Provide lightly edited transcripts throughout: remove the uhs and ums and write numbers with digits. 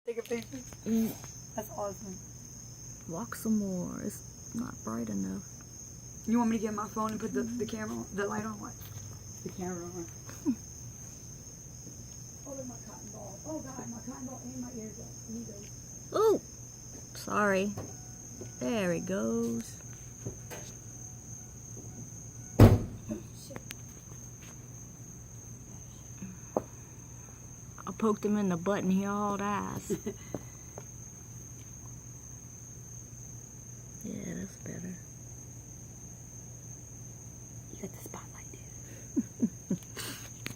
Take a picture. That's awesome. Walk some more. It's not bright enough. You want me to get my phone and put the camera, the light on? What? The camera on. Oh, look, my cotton ball. Oh, God, my cotton ball and my ears up. Need those. Oh, sorry. There he goes. I poked him in the butt and he hauled ass. Yeah, that's better. You got the spotlight,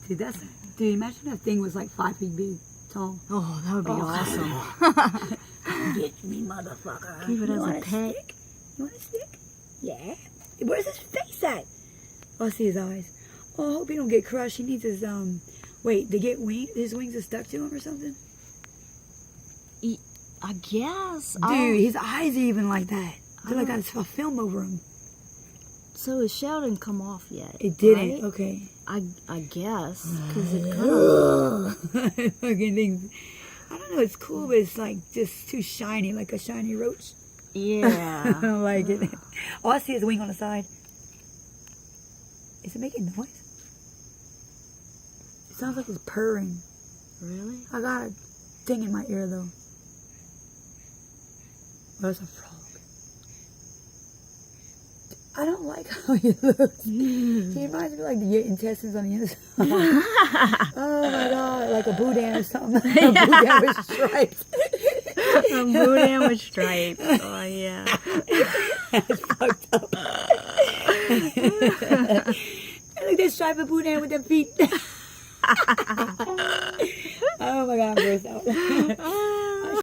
dude. Dude, dude, imagine that thing was like 5 feet big, tall. Oh, that would be awesome. Get me, motherfucker. Keep it You as want a pet. Stick? You want a stick? Yeah. Where's his face at? Oh, I see his eyes. Oh, I hope he don't get crushed. He needs his, wait, they get his wings are stuck to him or something? I guess. Dude, his eyes are even like that. They're like a film over him. So his shell didn't come off yet. It didn't. Right? Okay. I guess because it kind of fucking thing. I don't know. It's cool, but it's like just too shiny, like a shiny roach. yeah. I don't like it. Oh, I see his wing on the side. Is it making noise? It sounds like it's purring. Really? I got a thing in my ear though. Oh, that's a frog. I don't like how he looks. He reminds me like your intestines on the inside. Oh my God, like a boudin or something. A boudin with stripes. A boudin with stripes. Oh yeah. That's fucked up. Look, that stripe of boudin with them feet. Oh my God, I'm grossed out.